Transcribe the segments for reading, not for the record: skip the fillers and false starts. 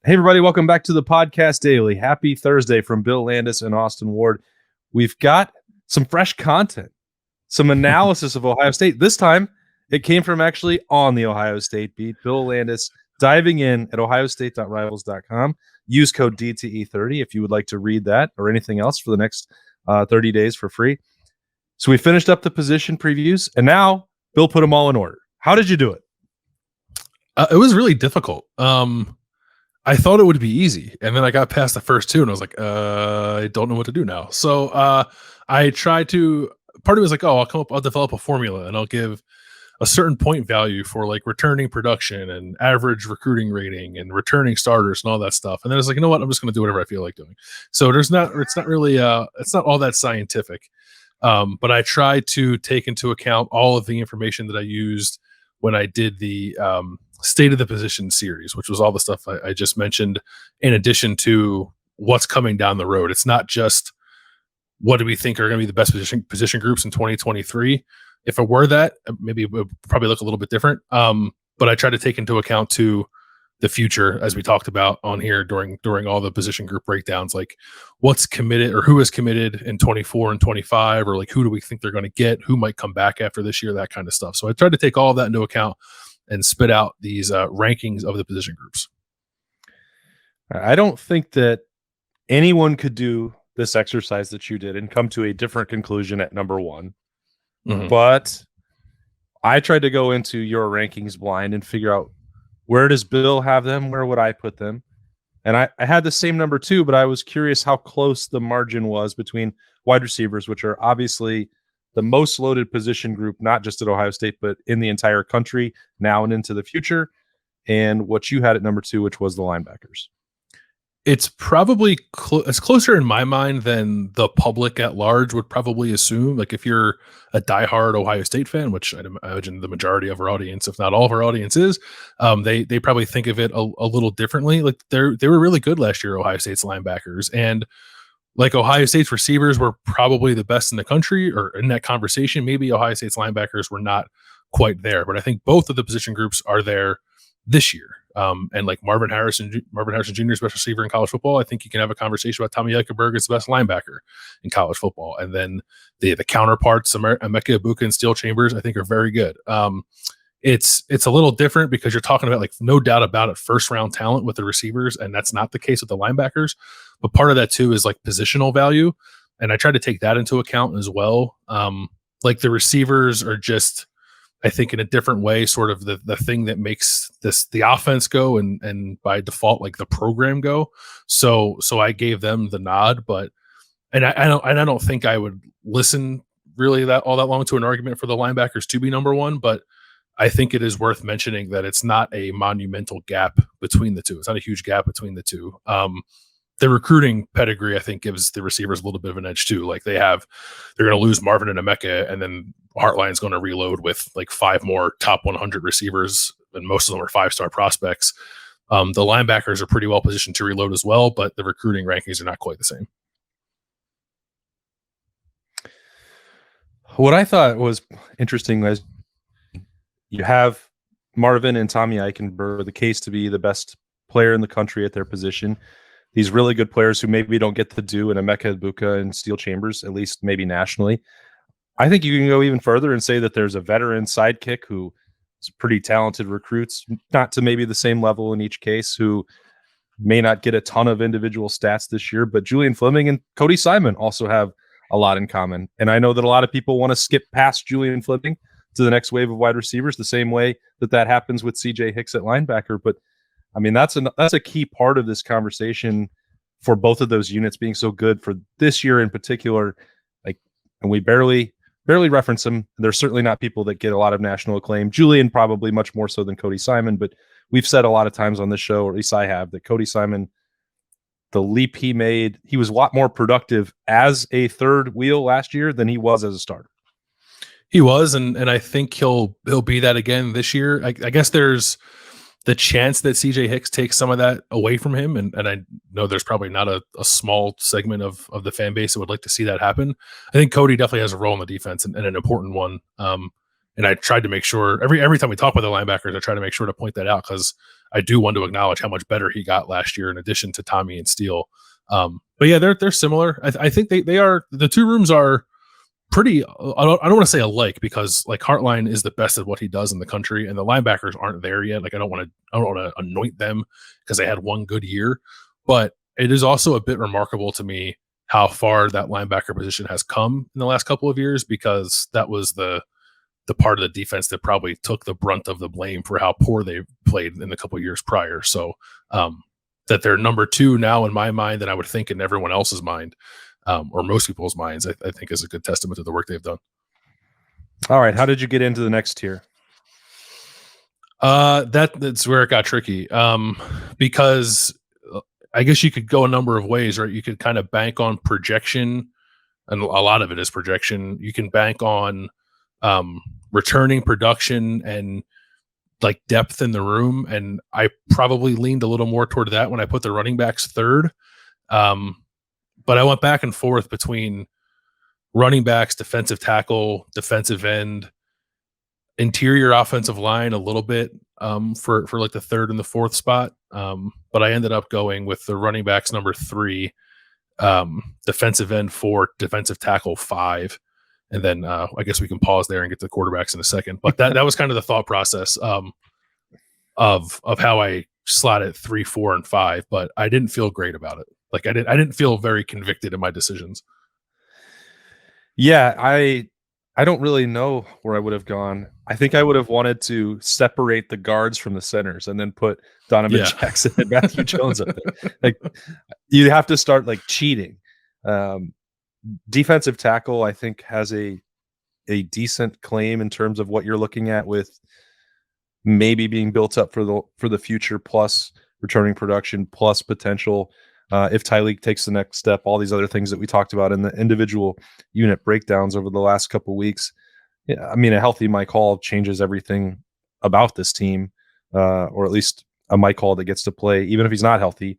Hey, everybody, welcome back to the Podcast Daily. Happy Thursday from Bill Landis and Austin Ward. We've got some fresh content, some analysis of Ohio State. This time, it came from actually on the Ohio State beat. Bill Landis diving in at ohiostate.rivals.com. Use code DTE30 if you would like to read that or anything else for the next 30 days for free. So we finished up the position previews, and now Bill put them all in order. How did you do it? It was really difficult. I thought it would be easy, and then I got past the first two, and I was like, I don't know what to do now. So I tried to. Part of it was like, I'll develop a formula, and I'll give a certain point value for like returning production and average recruiting rating and returning starters and all that stuff. And then I was like, you know what? I'm just going to do whatever I feel like doing. So it's not really, it's not all that scientific. But I tried to take into account all of the information that I used when I did the State of the Position series, which was all the stuff I just mentioned, in addition to what's coming down the road. It's not just what do we think are going to be the best position groups in 2023. If it were that, maybe it would probably look a little bit different. But I try to take into account to the future, as we talked about on here during all the position group breakdowns, like what's committed or who is committed in 24 and 25, or like who do we think they're going to get, who might come back after this year, that kind of stuff. So I tried to take all of that into account and spit out these rankings of the position groups. I don't think that anyone could do this exercise that you did and come to a different conclusion at number one. Mm-hmm. But I tried to go into your rankings blind and figure out, where does Bill have them? Where would I put them? And I had the same number two, but I was curious how close the margin was between wide receivers, which are obviously the most loaded position group, not just at Ohio State, but in the entire country now and into the future, and what you had at number two, which was the linebackers. It's probably it's closer in my mind than the public at large would probably assume. Like if you're a diehard Ohio State fan, which I imagine the majority of our audience, if not all of our audience is, they probably think of it a little differently. Like they were really good last year, Ohio State's linebackers, and like Ohio State's receivers were probably the best in the country, or in that conversation. Maybe Ohio State's linebackers were not quite there, but I think both of the position groups are there this year. And like Marvin Harrison Jr. is best receiver in college football. I think you can have a conversation about Tommy Eichenberg is the best linebacker in college football. And then the counterparts, Emeka Egbuka and Steel Chambers, I think are very good. It's a little different because you're talking about, like, no doubt about it, first round talent with the receivers, and that's not the case with the linebackers. But part of that too is like positional value, and I try to take that into account as well. Like the receivers are just, I think, in a different way, sort of the thing that makes the offense go, and by default, like the program go. So I gave them the nod, but I don't think I would listen really all that long to an argument for the linebackers to be number one, but I think it is worth mentioning that it's not a monumental gap between the two. It's not a huge gap between the two. The recruiting pedigree, I think, gives the receivers a little bit of an edge too. Like they're going to lose Marvin and Emeka, and then Heartline's going to reload with like 5 more top 100 receivers, and most of them are 5-star prospects. The linebackers are pretty well positioned to reload as well, but the recruiting rankings are not quite the same. What I thought was interesting was you have Marvin and Tommy Eichenberg, the case to be the best player in the country at their position. These really good players who maybe don't get the due in Emeka Egbuka and Steel Chambers, at least maybe nationally. I think you can go even further and say that there's a veteran sidekick who is pretty talented recruits, not to maybe the same level in each case, who may not get a ton of individual stats this year, but Julian Fleming and Cody Simon also have a lot in common. And I know that a lot of people want to skip past Julian Fleming to the next wave of wide receivers, the same way that happens with CJ Hicks at linebacker. But I mean, that's a key part of this conversation for both of those units being so good for this year in particular. Like, and we barely reference them. There's certainly not people that get a lot of national acclaim. Julian probably much more so than Cody Simon, but we've said a lot of times on this show, or at least I have, that Cody Simon, the leap he made, he was a lot more productive as a third wheel last year than he was as a starter. He was, and I think he'll be that again this year. I guess there's the chance that CJ Hicks takes some of that away from him, and I know there's probably not a small segment of the fan base that would like to see that happen. I think Cody definitely has a role in the defense, and an important one. And I tried to make sure every time we talk about the linebackers, I try to make sure to point that out because I do want to acknowledge how much better he got last year in addition to Tommy and Steele. But yeah, they're similar. I think they are. The two rooms are pretty. I don't want to say alike because like Hartline is the best at what he does in the country, and the linebackers aren't there yet. Like I don't want to anoint them because they had one good year, but it is also a bit remarkable to me how far that linebacker position has come in the last couple of years, because that was the part of the defense that probably took the brunt of the blame for how poor they played in the couple of years prior. So that they're number two now in my mind, and I would think in everyone else's mind, or most people's minds, I think is a good testament to the work they've done. All right. How did you get into the next tier? That's where it got tricky. Because I guess you could go a number of ways, right? You could kind of bank on projection, and a lot of it is projection. You can bank on returning production and like depth in the room, and I probably leaned a little more toward that when I put the running backs third. But I went back and forth between running backs, defensive tackle, defensive end, interior offensive line a little bit for like the third and the fourth spot. But I ended up going with the running backs number 3, defensive end 4, defensive tackle 5. And then I guess we can pause there and get to the quarterbacks in a second. But that was kind of the thought process of how I slotted 3, 4, and 5. But I didn't feel great about it. Like I didn't feel very convicted in my decisions. Yeah, I don't really know where I would have gone. I think I would have wanted to separate the guards from the centers and then put Donovan Jackson and Matthew Jones up there. Like you have to start like cheating. Defensive tackle, I think, has a decent claim in terms of what you're looking at, with maybe being built up for the future, plus returning production, plus potential if Tyleek takes the next step. All these other things that we talked about in the individual unit breakdowns over the last couple of weeks. Yeah, I mean, a healthy Mike Hall changes everything about this team, or at least a Mike Hall that gets to play, even if he's not healthy,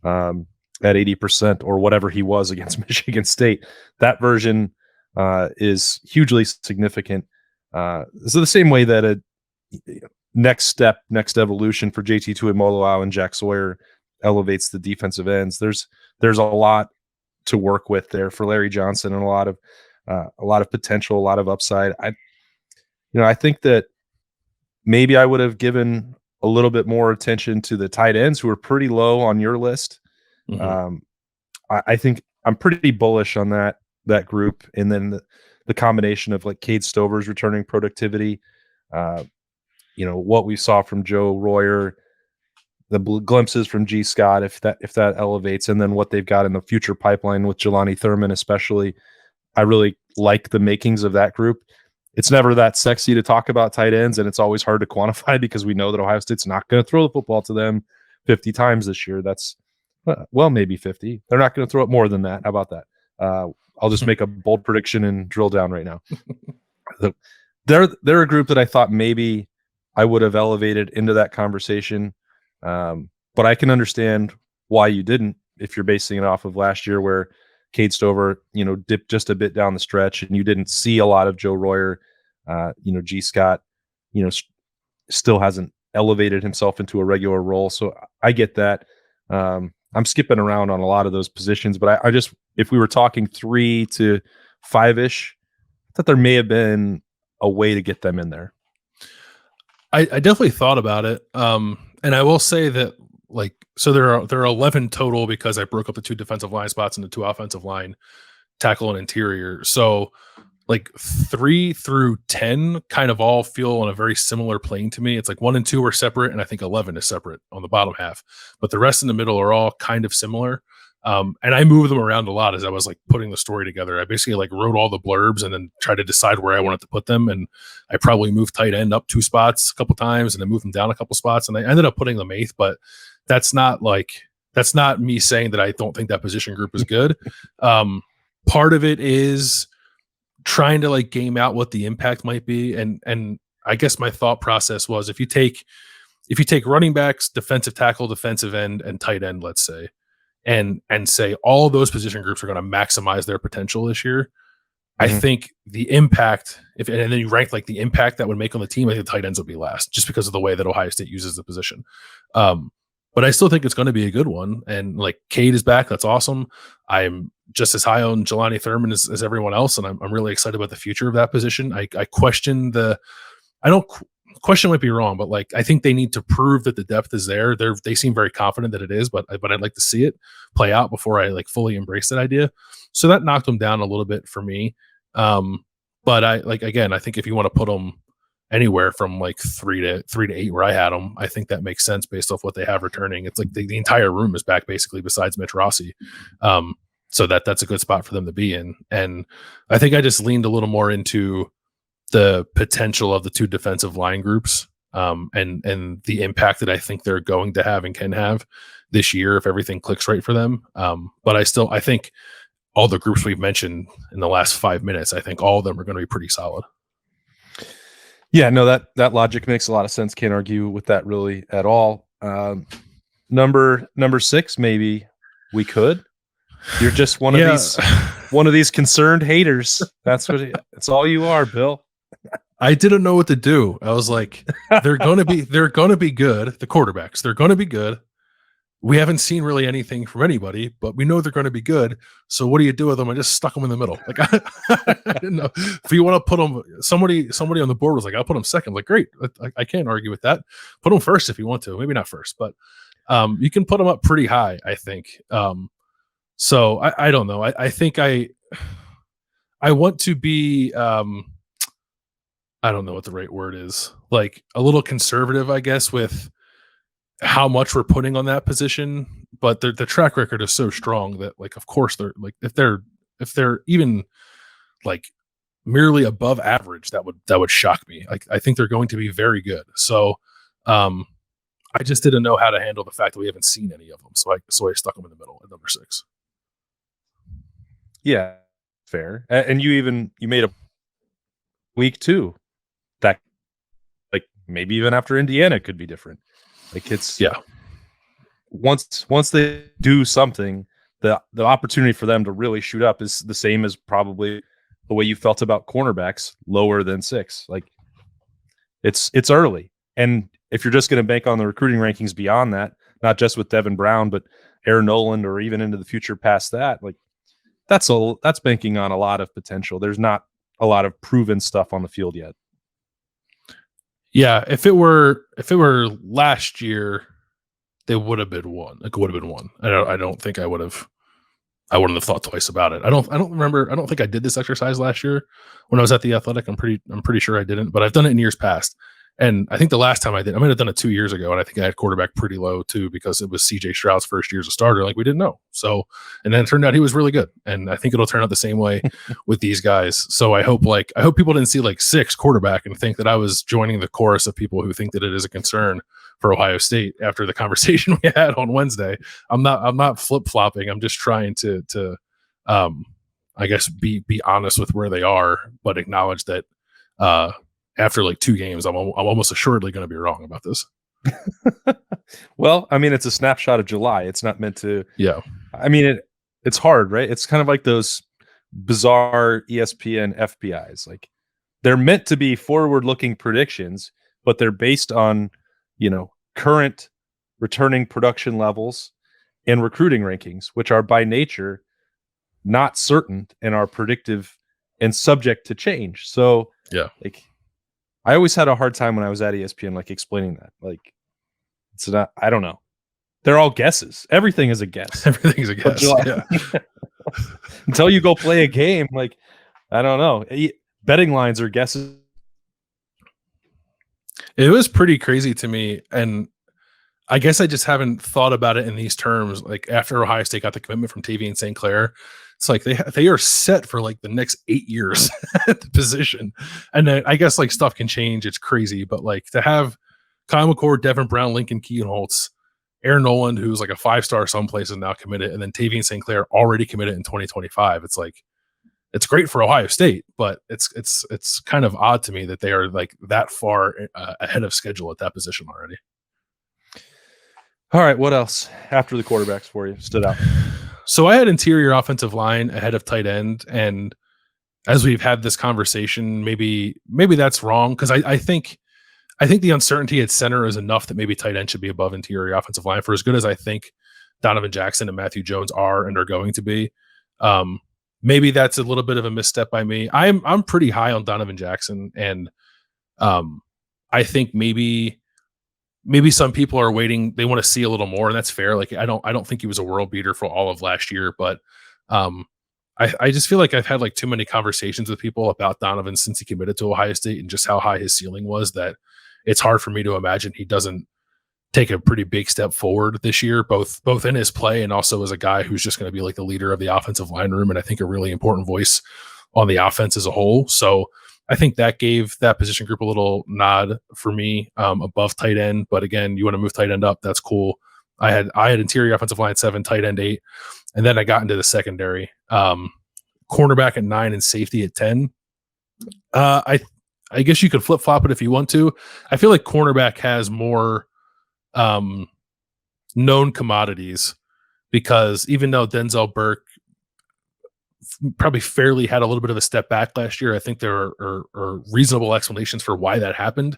at 80% or whatever he was against Michigan State. That version is hugely significant. So the same way that a next evolution for JT Tuimoloau and Jack Sawyer elevates the defensive ends. There's a lot to work with there for Larry Johnson, and a lot of potential, a lot of upside. I think that maybe I would have given a little bit more attention to the tight ends, who are pretty low on your list. Mm-hmm. I think I'm pretty bullish on that group, and then the combination of like Cade Stover's returning productivity, what we saw from Joe Royer, the glimpses from G. Scott, if that elevates, and then what they've got in the future pipeline with Jelani Thurman, especially. I really like the makings of that group. It's never that sexy to talk about tight ends, and it's always hard to quantify because we know that Ohio State's not going to throw the football to them 50 times this year. That's maybe 50. They're not going to throw it more than that. How about that? I'll just make a bold prediction and drill down right now. They're a group that I thought maybe I would have elevated into that conversation. But I can understand why you didn't, if you're basing it off of last year, where Cade Stover, dipped just a bit down the stretch, and you didn't see a lot of Joe Royer. G. Scott, still hasn't elevated himself into a regular role. So I get that. I'm skipping around on a lot of those positions, but I just, if we were talking 3 to 5-ish, I thought there may have been a way to get them in there. I definitely thought about it. And I will say that, so there are 11 total, because I broke up the 2 defensive line spots into 2 offensive line, tackle and interior. So 3 through 10 kind of all feel on a very similar plane to me. It's like 1 and 2 are separate, and I think 11 is separate on the bottom half, but the rest in the middle are all kind of similar. And I moved them around a lot as I was putting the story together. I basically wrote all the blurbs and then tried to decide where I wanted to put them. And I probably moved tight end up 2 spots a couple times, and then moved them down a couple spots. And I ended up putting them 8th, but that's not me saying that I don't think that position group is good. Part of it is trying to game out what the impact might be. And I guess my thought process was, if you take running backs, defensive tackle, defensive end, and tight end, let's say, and say all those position groups are going to maximize their potential this year, I think the impact, and then you rank like the impact that would make on the team, I think the tight ends would be last, just because of the way that Ohio State uses the position. But I still think it's going to be a good one. And like Cade is back. That's awesome. I'm just as high on Jelani Thurman as everyone else. And I'm really excited about the future of that position. I question I don't question might be wrong, but like, I think they need to prove that the depth is there. They seem very confident that it is, but I'd like to see it play out before I like fully embrace that idea. So that knocked them down a little bit for me. But I think if you want to put them anywhere from like 3 to 8 where I had them, I think that makes sense based off what they have returning. It's like the entire room is back basically besides Mitch Rossi. So that's a good spot for them to be in. And I think I just leaned a little more into the potential of the two defensive line groups, and the impact that I think they're going to have and can have this year if everything clicks right for them. But I think all the groups we've mentioned in the last 5 minutes, I think all of them are going to be pretty solid. Yeah, no, that logic makes a lot of sense. Can't argue with that really at all. Number 6, maybe we could. You're just one of these concerned haters. That's all you are, Bill. I didn't know what to do. I was like, they're going to be good. The quarterbacks, they're going to be good. We haven't seen really anything from anybody, but we know they're going to be good. So what do you do with them? I just stuck them in the middle. Like I didn't know if you want to put them. Somebody on the board was like, "I'll put them second." Like, great. I can't argue with that. Put them first if you want to. Maybe not first, but you can put them up pretty high, I think. So I don't know. I think I want to be. I don't know what the right word is. Like a little conservative, I guess, with how much we're putting on that position, but the track record is so strong that like, of course they're like, if they're even like merely above average, that would shock me. Like, I think they're going to be very good. So, I just didn't know how to handle the fact that we haven't seen any of them. So I stuck them in the middle at number 6. Yeah, fair. And you made a week 2 that like maybe even after Indiana could be different. Like it's once they do something, the opportunity for them to really shoot up is the same as probably the way you felt about cornerbacks lower than 6. Like it's early. And if you're just going to bank on the recruiting rankings beyond that, not just with Devin Brown, but Aaron Noland or even into the future past that, like that's banking on a lot of potential. There's not a lot of proven stuff on the field yet. Yeah, if it were last year, they would have been one. It would have been one. I don't think I wouldn't have thought twice about it. I don't remember. I don't think I did this exercise last year when I was at the Athletic. I'm pretty sure I didn't, but I've done it in years past. And I think the last time I might have done it 2 years ago, and I think I had quarterback pretty low too because it was CJ Stroud's first year as a starter. Like we didn't know. So, and then it turned out he was really good, and I think it'll turn out the same way with these guys. So I hope people didn't see like 6 quarterback and think that I was joining the chorus of people who think that it is a concern for Ohio State after the conversation we had on Wednesday. I'm not flip flopping. I'm just trying to I guess be honest with where they are, but acknowledge that. After like 2 games, I'm almost assuredly going to be wrong about this. Well, I mean, it's a snapshot of July. It's not meant to. Yeah. I mean, it's hard, right? It's kind of like those bizarre ESPN FPIs. Like they're meant to be forward-looking predictions, but they're based on, current returning production levels and recruiting rankings, which are by nature not certain and are predictive and subject to change. So, yeah, like. I always had a hard time when I was at ESPN, like explaining that. Like, it's not. I don't know. They're all guesses. Everything is a guess. Everything's a guess. Yeah. Until you go play a game, like I don't know. Betting lines are guesses. It was pretty crazy to me, and I guess I just haven't thought about it in these terms. Like after Ohio State got the commitment from Tavian St. Clair, it's like they are set for like the next 8 years at the position. And then I guess like stuff can change. It's crazy. But like to have Kyle McCord, Devin Brown, Lincoln Keeholtz, Aaron Noland, who's like a 5-star some places now committed, and then Tavian St. Clair already committed in 2025. It's like, it's great for Ohio State, but it's kind of odd to me that they are like that far ahead of schedule at that position already. All right. What else after the quarterbacks for you stood out? So I had interior offensive line ahead of tight end, and as we've had this conversation, maybe that's wrong, because I think the uncertainty at center is enough that maybe tight end should be above interior offensive line. For as good as I think Donovan Jackson and Matthew Jones are and are going to be, maybe that's a little bit of a misstep by me. I'm pretty high on Donovan Jackson, and I think maybe some people are waiting. They want to see a little more, and that's fair. Like I don't think he was a world beater for all of last year, but I just feel like I've had like too many conversations with people about Donovan since he committed to Ohio State and just how high his ceiling was, that it's hard for me to imagine he doesn't take a pretty big step forward this year, both in his play and also as a guy who's just going to be like the leader of the offensive line room, and I think a really important voice on the offense as a whole. So I think that gave that position group a little nod for me, above tight end. But again, you want to move tight end up, that's cool. I had interior offensive line 7, tight end 8, and then I got into the secondary. Cornerback at 9 and safety at 10. I guess you could flip flop it if you want to. I feel like cornerback has more known commodities, because even though Denzel Burke probably fairly had a little bit of a step back last year, I think there are reasonable explanations for why that happened,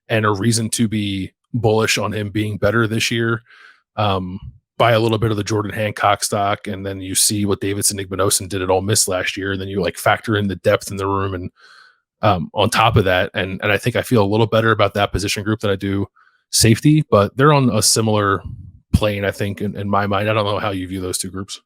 and a reason to be bullish on him being better this year. By a little bit of the Jordan Hancock stock, and then you see what Davidson Igbinosun did at Ole Miss last year, and then you like factor in the depth in the room, and on top of that, and I think I feel a little better about that position group than I do safety, but they're on a similar plane, I think, in my mind. I don't know how you view those two groups.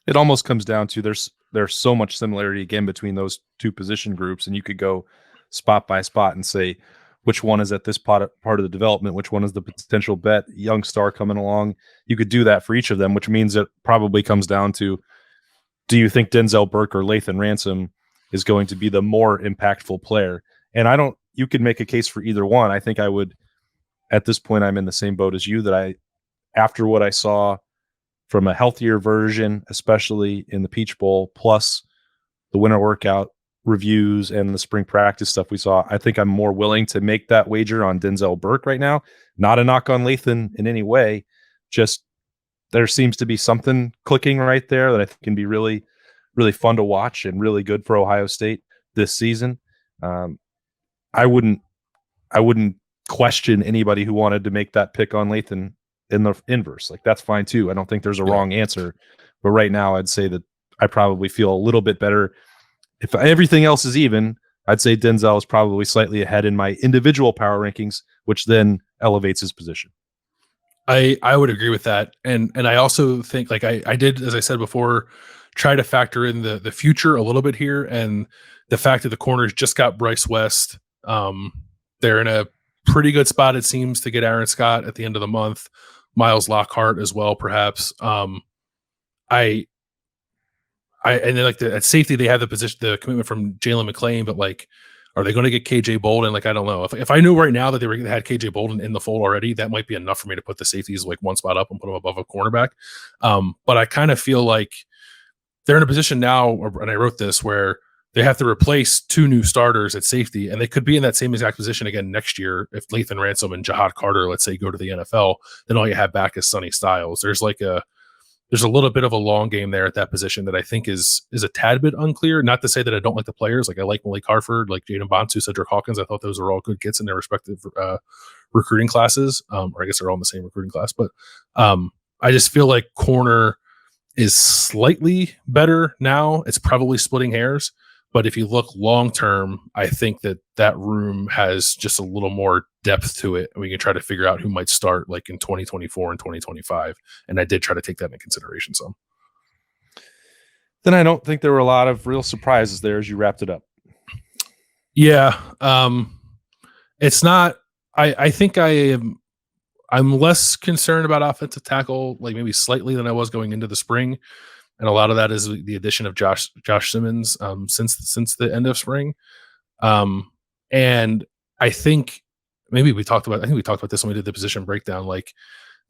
It almost comes down to there's so much similarity again between those two position groups, and you could go spot by spot and say which one is at this part of the development, which one is the potential bet, young star coming along. You could do that for each of them, which means it probably comes down to, do you think Denzel Burke or Lathan Ransom is going to be the more impactful player? And you could make a case for either one. I think I would, at this point, I'm in the same boat as you, that after what I saw from a healthier version, especially in the Peach Bowl, plus the winter workout reviews and the spring practice stuff we saw, I think I'm more willing to make that wager on Denzel Burke right now. Not a knock on Lathan in any way, just there seems to be something clicking right there that I think can be really, really fun to watch and really good for Ohio State this season. I wouldn't question anybody who wanted to make that pick on Lathan in the inverse. Like, that's fine too. I don't think there's a wrong answer, but right now I'd say that I probably feel a little bit better. If everything else is even, I'd say Denzel is probably slightly ahead in my individual power rankings, which then elevates his position. I would agree with that. And I also think, like I did, as I said before, try to factor in the future a little bit here, and the fact that the corners just got Bryce West. They're in a pretty good spot, it seems, to get Aaron Scott at the end of the month, Miles Lockhart as well, perhaps. And then at safety, they have the commitment from Jalen McClain, but like, are they going to get KJ Bolden? Like, I don't know. If I knew right now that they had KJ Bolden in the fold already, that might be enough for me to put the safeties like one spot up and put them above a cornerback. But I kind of feel like they're in a position now, and I wrote this, where they have to replace 2 new starters at safety, and they could be in that same exact position again next year if Lathan Ransom and Jahad Carter, let's say, go to the NFL. Then all you have back is Sonny Styles. There's a little bit of a long game there at that position that I think is a tad bit unclear. Not to say that I don't like the players. Like, I like Malik Harford, like Jaden Bonsu, Cedric Hawkins. I thought those were all good kits in their respective recruiting classes. Or I guess they're all in the same recruiting class. But I just feel like corner is slightly better now. It's probably splitting hairs. But if you look long term, I think that room has just a little more depth to it. And we can try to figure out who might start like in 2024 and 2025. And I did try to take that into consideration some. Then I don't think there were a lot of real surprises there as you wrapped it up. Yeah. It's not, I think I'm less concerned about offensive tackle, like maybe slightly, than I was going into the spring. And a lot of that is the addition of Josh Simmons since the end of spring. And I think we talked about this when we did the position breakdown. Like,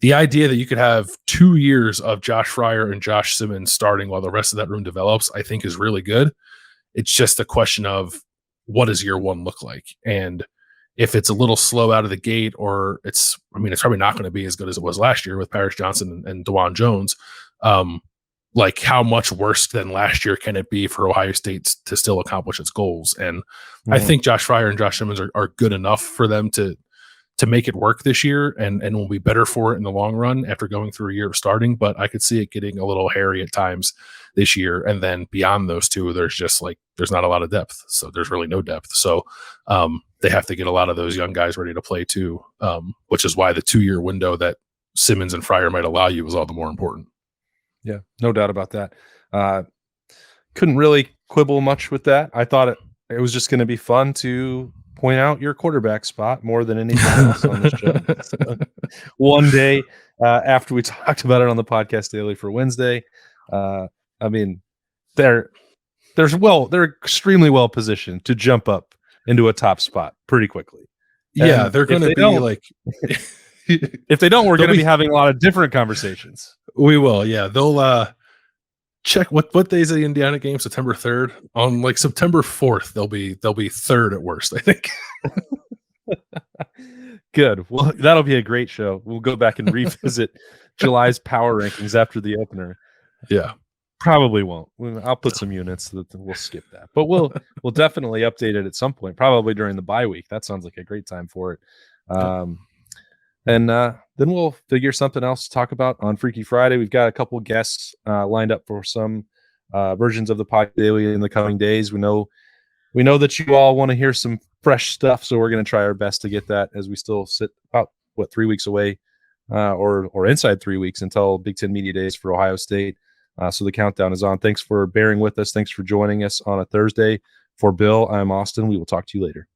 the idea that you could have 2 years of Josh Fryer and Josh Simmons starting while the rest of that room develops, I think is really good. It's just a question of, what does year one look like? And if it's a little slow out of the gate, or it's probably not going to be as good as it was last year with Paris Johnson and DeJuan Jones. like how much worse than last year can it be for Ohio State to still accomplish its goals? And I think Josh Fryer and Josh Simmons are good enough for them to make it work this year, and will be better for it in the long run after going through a year of starting. But I could see it getting a little hairy at times this year. And then beyond those two, there's not a lot of depth. So there's really no depth. So they have to get a lot of those young guys ready to play too, which is why the 2-year window that Simmons and Fryer might allow you is all the more important. Yeah, no doubt about that. Couldn't really quibble much with that. I thought it was just going to be fun to point out your quarterback spot more than anything else on this show. So, one day after we talked about it on the podcast daily for Wednesday, I mean, they're extremely well positioned to jump up into a top spot pretty quickly. Yeah, And they're going to be like. If they don't, we're going to be having a lot of different conversations. We will. Yeah, they'll check what day is the Indiana game? September 3rd. On like September 4th, they'll be third at worst, I think. Good. Well, that'll be a great show. We'll go back and revisit July's power rankings after the opener. Yeah. Probably won't. I'll put some units that we'll skip that, but we'll definitely update it at some point, probably during the bye week. That sounds like a great time for it. And then we'll figure something else to talk about on Freaky Friday. We've got a couple guests lined up for some versions of the podcast daily in the coming days. We know that you all want to hear some fresh stuff, so we're going to try our best to get that as we still sit about 3 weeks away, or inside 3 weeks until Big Ten Media Days for Ohio State. So the countdown is on. Thanks for bearing with us. Thanks for joining us on a Thursday. For Bill, I'm Austin. We will talk to you later.